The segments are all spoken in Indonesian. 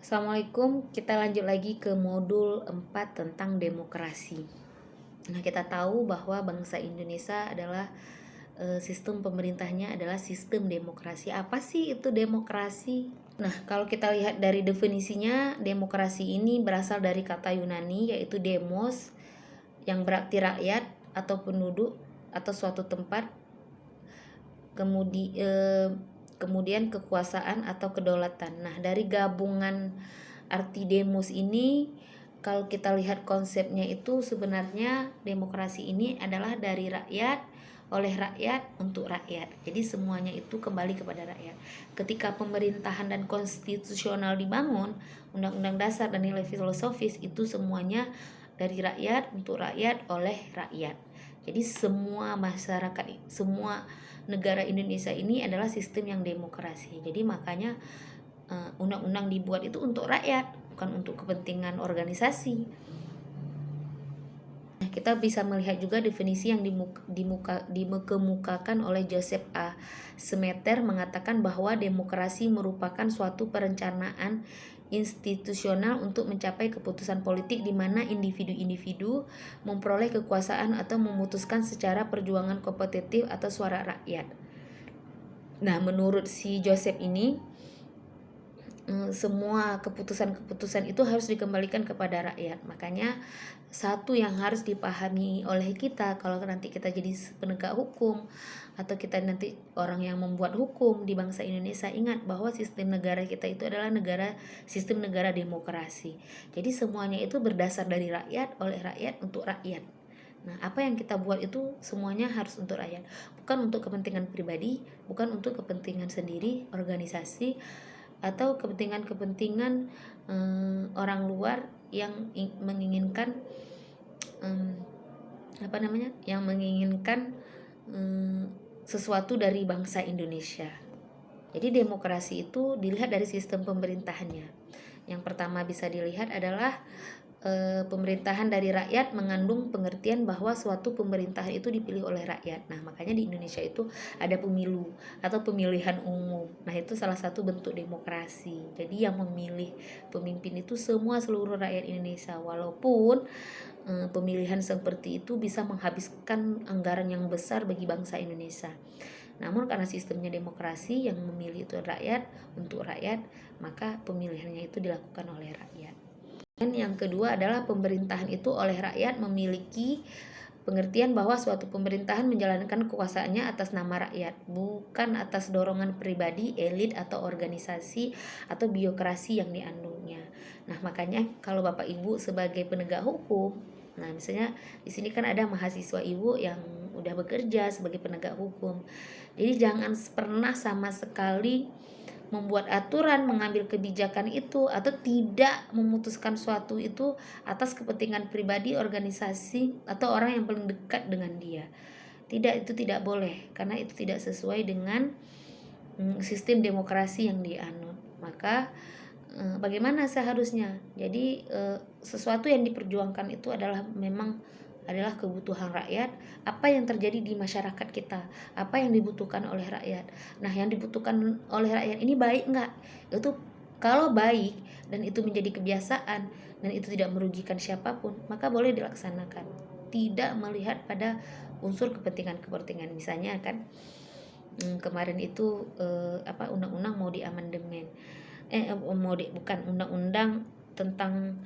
Assalamualaikum, kita lanjut lagi ke modul 4 tentang demokrasi. Nah, kita tahu bahwa bangsa Indonesia adalah sistem pemerintahnya adalah sistem demokrasi. Apa sih itu demokrasi? Nah, kalau kita lihat dari definisinya, demokrasi ini berasal dari kata Yunani yaitu demos yang berarti rakyat atau penduduk atau suatu tempat. Kemudian kekuasaan atau kedaulatan. Nah, dari gabungan arti demos ini, kalau kita lihat konsepnya itu sebenarnya demokrasi ini adalah dari rakyat, oleh rakyat, untuk rakyat. Jadi semuanya itu kembali kepada rakyat. Ketika pemerintahan dan konstitusional dibangun, undang-undang dasar dan nilai filosofis itu semuanya dari rakyat, untuk rakyat, oleh rakyat. Jadi semua masyarakat, semua negara Indonesia ini adalah sistem yang demokrasi. Jadi makanya undang-undang dibuat itu untuk rakyat, bukan untuk kepentingan organisasi. Nah, kita bisa melihat juga definisi yang dikemukakan oleh Joseph A. Smetter mengatakan bahwa demokrasi merupakan suatu perencanaan institusional untuk mencapai keputusan politik di mana individu-individu memperoleh kekuasaan atau memutuskan secara perjuangan kompetitif atau suara rakyat. Nah, menurut si Joseph ini, semua keputusan-keputusan itu harus dikembalikan kepada rakyat. Makanya satu yang harus dipahami oleh kita kalau nanti kita jadi penegak hukum atau kita nanti orang yang membuat hukum di bangsa Indonesia, ingat bahwa sistem negara kita itu adalah sistem negara demokrasi. Jadi semuanya itu berdasar dari rakyat, oleh rakyat, untuk rakyat. Nah, apa yang kita buat itu semuanya harus untuk rakyat, bukan untuk kepentingan pribadi, bukan untuk kepentingan sendiri, organisasi, atau kepentingan-kepentingan orang luar yang menginginkan yang menginginkan sesuatu dari bangsa Indonesia. Jadi demokrasi itu dilihat dari sistem pemerintahannya. Yang pertama bisa dilihat adalah pemerintahan dari rakyat mengandung pengertian bahwa suatu pemerintahan itu dipilih oleh rakyat. Nah, makanya di Indonesia itu ada pemilu atau pemilihan umum. Nah, itu salah satu bentuk demokrasi. Jadi yang memilih pemimpin itu seluruh rakyat Indonesia. Walaupun pemilihan seperti itu bisa menghabiskan anggaran yang besar bagi bangsa Indonesia. Namun karena sistemnya demokrasi, yang memilih itu rakyat, untuk rakyat, maka pemilihannya itu dilakukan oleh rakyat. Dan yang kedua adalah pemerintahan itu oleh rakyat memiliki pengertian bahwa suatu pemerintahan menjalankan kekuasaannya atas nama rakyat, bukan atas dorongan pribadi, elit, atau organisasi, atau biokrasi yang diandungnya. Nah, makanya kalau Bapak Ibu sebagai penegak hukum, nah misalnya di sini kan ada mahasiswa Ibu yang udah bekerja sebagai penegak hukum. Jadi jangan pernah sama sekali membuat aturan, mengambil kebijakan itu, atau tidak memutuskan suatu itu atas kepentingan pribadi, organisasi, atau orang yang paling dekat dengan dia. Tidak, itu tidak boleh, karena itu tidak sesuai dengan sistem demokrasi yang dianut. Maka bagaimana seharusnya? Jadi sesuatu yang diperjuangkan itu adalah kebutuhan rakyat, apa yang terjadi di masyarakat kita, apa yang dibutuhkan oleh rakyat. Nah, yang dibutuhkan oleh rakyat ini baik nggak? Itu kalau baik dan itu menjadi kebiasaan dan itu tidak merugikan siapapun, maka boleh dilaksanakan. Tidak melihat pada unsur kepentingan-kepentingan. Misalnya kan kemarin itu undang-undang mau diamandemen. Undang-undang tentang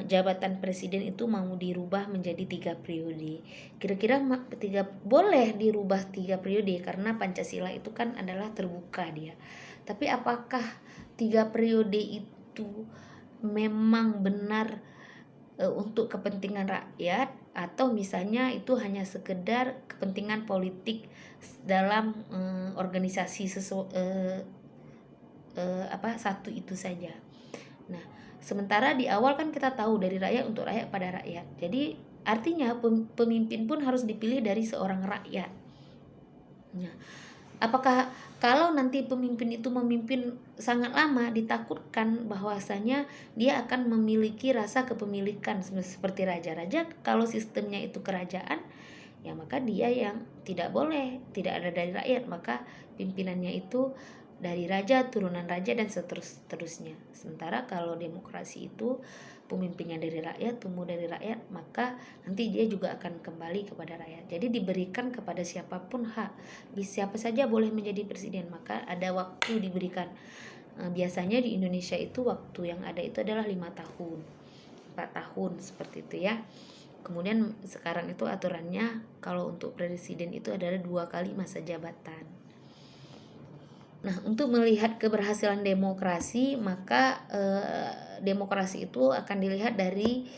jabatan presiden itu mau dirubah menjadi 3 periode. Kira-kira boleh dirubah 3 periode karena Pancasila itu kan adalah terbuka dia. Tapi apakah 3 periode itu memang benar untuk kepentingan rakyat, atau misalnya itu hanya sekedar kepentingan politik dalam organisasi satu itu saja. Nah, sementara di awal kan kita tahu dari rakyat, untuk rakyat, pada rakyat. Jadi artinya pemimpin pun harus dipilih dari seorang rakyat. Nah, apakah kalau nanti pemimpin itu memimpin sangat lama, ditakutkan bahwasanya dia akan memiliki rasa kepemilikan seperti raja-raja. Kalau sistemnya itu kerajaan, ya maka dia yang tidak boleh, tidak ada dari rakyat, maka pimpinannya itu dari raja, turunan raja, dan seterusnya. Sementara kalau demokrasi itu pemimpinnya dari rakyat, tumbuh dari rakyat, maka nanti dia juga akan kembali kepada rakyat. Jadi diberikan kepada siapapun hak, siapa saja boleh menjadi presiden, maka ada waktu diberikan. Biasanya di Indonesia itu waktu yang ada itu adalah 5 tahun, 4 tahun seperti itu ya. Kemudian sekarang itu aturannya kalau untuk presiden itu adalah 2 kali masa jabatan. Nah, untuk melihat keberhasilan demokrasi, maka demokrasi itu akan dilihat dari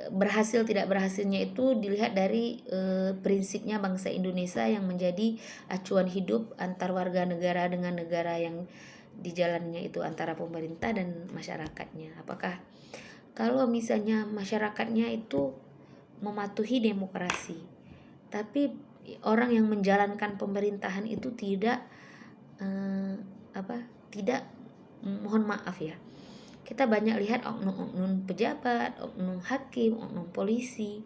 berhasil tidak berhasilnya itu dilihat dari prinsipnya bangsa Indonesia yang menjadi acuan hidup antar warga negara dengan negara yang di jalannya itu antara pemerintah dan masyarakatnya. Apakah kalau misalnya masyarakatnya itu mematuhi demokrasi, tapi orang yang menjalankan pemerintahan itu tidak tidak mohon maaf ya, kita banyak lihat oknum-oknum pejabat, oknum hakim, oknum polisi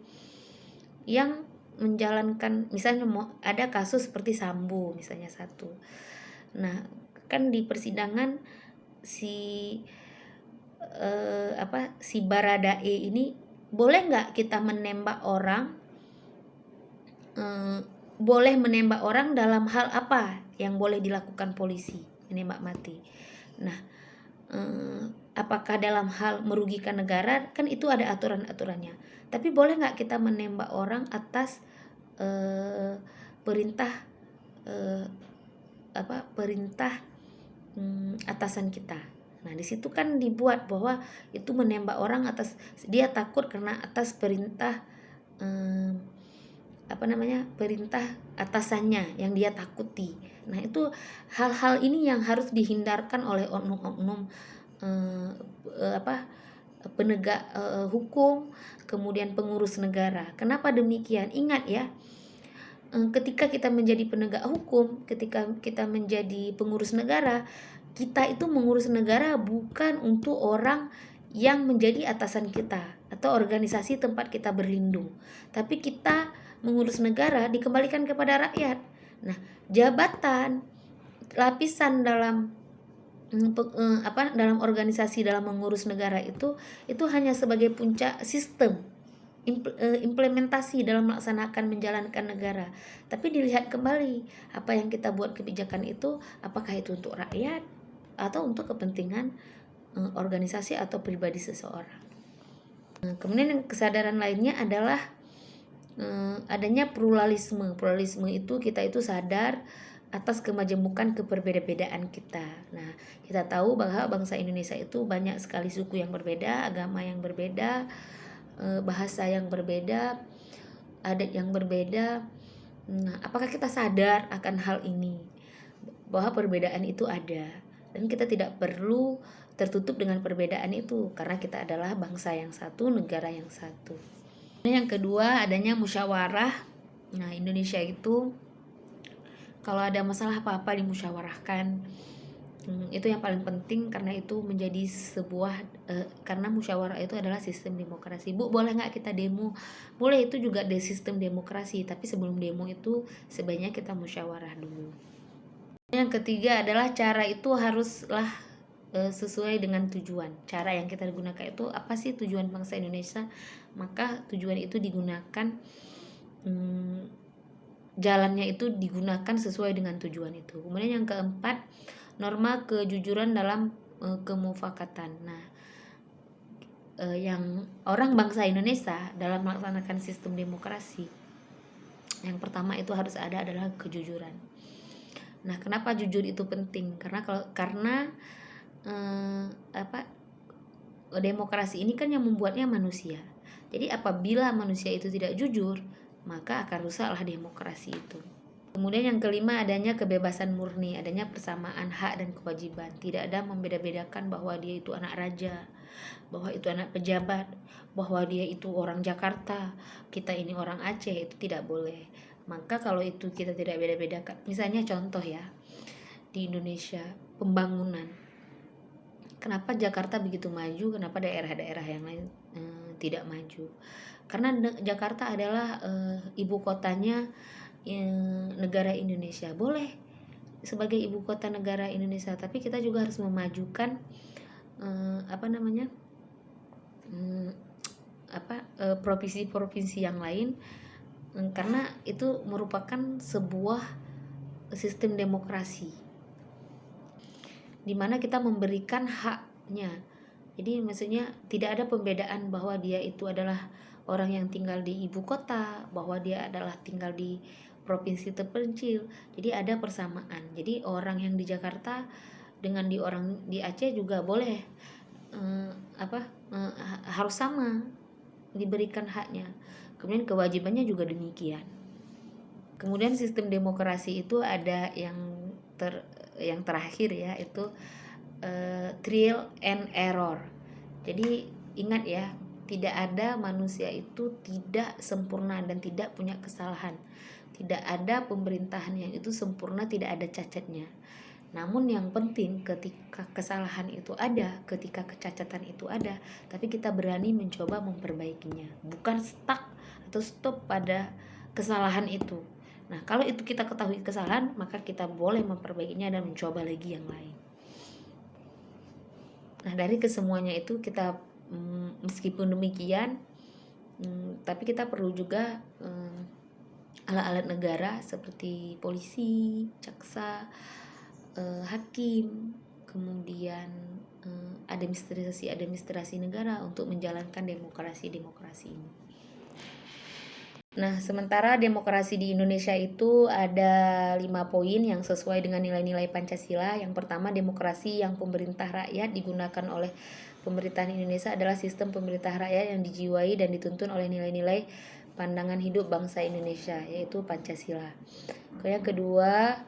yang menjalankan, misalnya ada kasus seperti Sambo misalnya satu. Nah, kan di persidangan si si Baradae ini, boleh nggak kita menembak orang? Boleh menembak orang dalam hal apa yang boleh dilakukan polisi? Menembak mati. Nah, apakah dalam hal merugikan negara? Kan itu ada aturan-aturannya. Tapi boleh nggak kita menembak orang atas perintah perintah atasan kita? Nah, di situ kan dibuat bahwa itu menembak orang atas dia takut karena atas perintah perintah atasannya yang dia takuti. Nah, itu hal-hal ini yang harus dihindarkan oleh oknum-oknum penegak hukum, kemudian pengurus negara. Kenapa demikian? Ingat ya, ketika kita menjadi penegak hukum, ketika kita menjadi pengurus negara, kita itu mengurus negara bukan untuk orang yang menjadi atasan kita atau organisasi tempat kita berlindung, tapi kita mengurus negara dikembalikan kepada rakyat. Nah, jabatan lapisan dalam dalam organisasi dalam mengurus negara itu hanya sebagai puncak sistem implementasi dalam melaksanakan menjalankan negara. Tapi dilihat kembali apa yang kita buat kebijakan itu, apakah itu untuk rakyat atau untuk kepentingan organisasi atau pribadi seseorang. Kemudian yang kesadaran lainnya adalah adanya pluralisme. Pluralisme itu kita itu sadar atas kemajemukan keberbeda-bedaan kita. Nah, kita tahu bahwa bangsa Indonesia itu banyak sekali suku yang berbeda, agama yang berbeda, bahasa yang berbeda, adat yang berbeda. Nah, apakah kita sadar akan hal ini? Bahwa perbedaan itu ada dan kita tidak perlu tertutup dengan perbedaan itu karena kita adalah bangsa yang satu, negara yang satu. Yang kedua, adanya musyawarah. Nah, Indonesia itu kalau ada masalah apa-apa dimusyawarahkan. Itu yang paling penting karena itu menjadi sebuah karena musyawarah itu adalah sistem demokrasi. Bu, boleh nggak kita demo? Boleh, itu juga ada sistem demokrasi, tapi sebelum demo itu sebaiknya kita musyawarah dulu. Yang ketiga adalah cara itu haruslah sesuai dengan tujuan. Cara yang kita gunakan itu apa sih tujuan bangsa Indonesia? Maka tujuan itu digunakan, jalannya itu digunakan sesuai dengan tujuan itu. Kemudian yang keempat, norma kejujuran dalam kemufakatan. Nah, yang orang bangsa Indonesia dalam melaksanakan sistem demokrasi, yang pertama itu harus ada adalah kejujuran. Nah, kenapa jujur itu penting? Karena demokrasi ini kan yang membuatnya manusia. Jadi apabila manusia itu tidak jujur, maka akan rusaklah demokrasi itu. Kemudian yang kelima, adanya kebebasan murni, adanya persamaan hak dan kewajiban. Tidak ada membeda-bedakan bahwa dia itu anak raja, bahwa itu anak pejabat, bahwa dia itu orang Jakarta, kita ini orang Aceh, itu tidak boleh. Maka kalau itu kita tidak beda-bedakan, misalnya contoh ya, di Indonesia pembangunan, kenapa Jakarta begitu maju, kenapa daerah-daerah yang lain tidak maju? Karena Jakarta adalah ibu kotanya negara Indonesia. Boleh sebagai ibu kota negara Indonesia, tapi kita juga harus memajukan provinsi-provinsi yang lain, karena itu merupakan sebuah sistem demokrasi di mana kita memberikan haknya. Jadi maksudnya tidak ada pembedaan bahwa dia itu adalah orang yang tinggal di ibu kota, bahwa dia adalah tinggal di provinsi terpencil. Jadi ada persamaan. Jadi orang yang di Jakarta dengan orang di Aceh juga boleh harus sama diberikan haknya. Kemudian kewajibannya juga demikian. Kemudian sistem demokrasi itu ada yang terakhir ya, itu trial and error. Jadi ingat ya, tidak ada manusia itu tidak sempurna dan tidak punya kesalahan. Tidak ada pemerintahan yang itu sempurna, tidak ada cacatnya. Namun yang penting ketika kesalahan itu ada, ketika kecacatan itu ada, tapi kita berani mencoba memperbaikinya, bukan stuck atau stop pada kesalahan itu. Nah, kalau itu kita ketahui kesalahan, maka kita boleh memperbaikinya dan mencoba lagi yang lain. Nah, dari kesemuanya itu kita meskipun demikian, tapi kita perlu juga alat-alat negara seperti polisi, jaksa, hakim, kemudian administrasi negara untuk menjalankan demokrasi ini. Nah, sementara demokrasi di Indonesia itu ada 5 poin yang sesuai dengan nilai-nilai Pancasila. Yang pertama, demokrasi yang pemerintah rakyat digunakan oleh pemerintahan Indonesia adalah sistem pemerintah rakyat yang dijiwai dan dituntun oleh nilai-nilai pandangan hidup bangsa Indonesia, yaitu Pancasila. Yang kedua,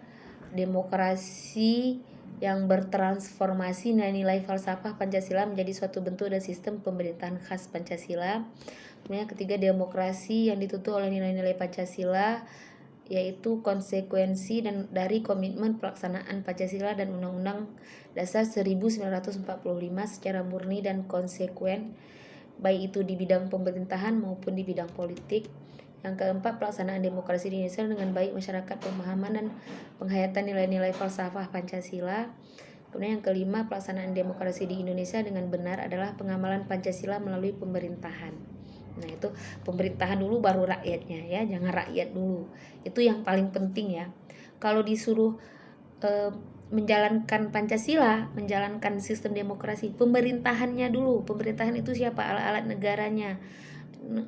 demokrasi yang bertransformasi nilai-nilai falsafah Pancasila menjadi suatu bentuk dan sistem pemerintahan khas Pancasila. Kemudian ketiga, demokrasi yang dituntut oleh nilai-nilai Pancasila, yaitu konsekuensi dan dari komitmen pelaksanaan Pancasila dan Undang-Undang Dasar 1945 secara murni dan konsekuen, baik itu di bidang pemerintahan maupun di bidang politik. Yang keempat, pelaksanaan demokrasi di Indonesia dengan baik masyarakat pemahaman dan penghayatan nilai-nilai falsafah Pancasila. Kemudian yang kelima, pelaksanaan demokrasi di Indonesia dengan benar adalah pengamalan Pancasila melalui pemerintahan. Nah, itu pemerintahan dulu baru rakyatnya ya, jangan rakyat dulu. Itu yang paling penting ya. Kalau disuruh menjalankan Pancasila, menjalankan sistem demokrasi, pemerintahannya dulu. Pemerintahan itu siapa? Alat-alat negaranya,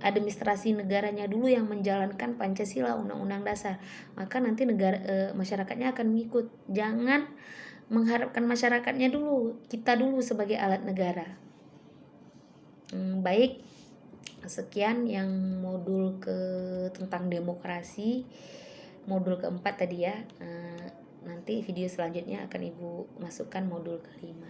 administrasi negaranya dulu yang menjalankan Pancasila, Undang-Undang Dasar. Maka nanti masyarakatnya akan mengikut. Jangan mengharapkan masyarakatnya dulu, kita dulu sebagai alat negara. Baik, sekian yang modul tentang demokrasi, modul keempat tadi ya. Nanti video selanjutnya akan Ibu masukkan modul kelima.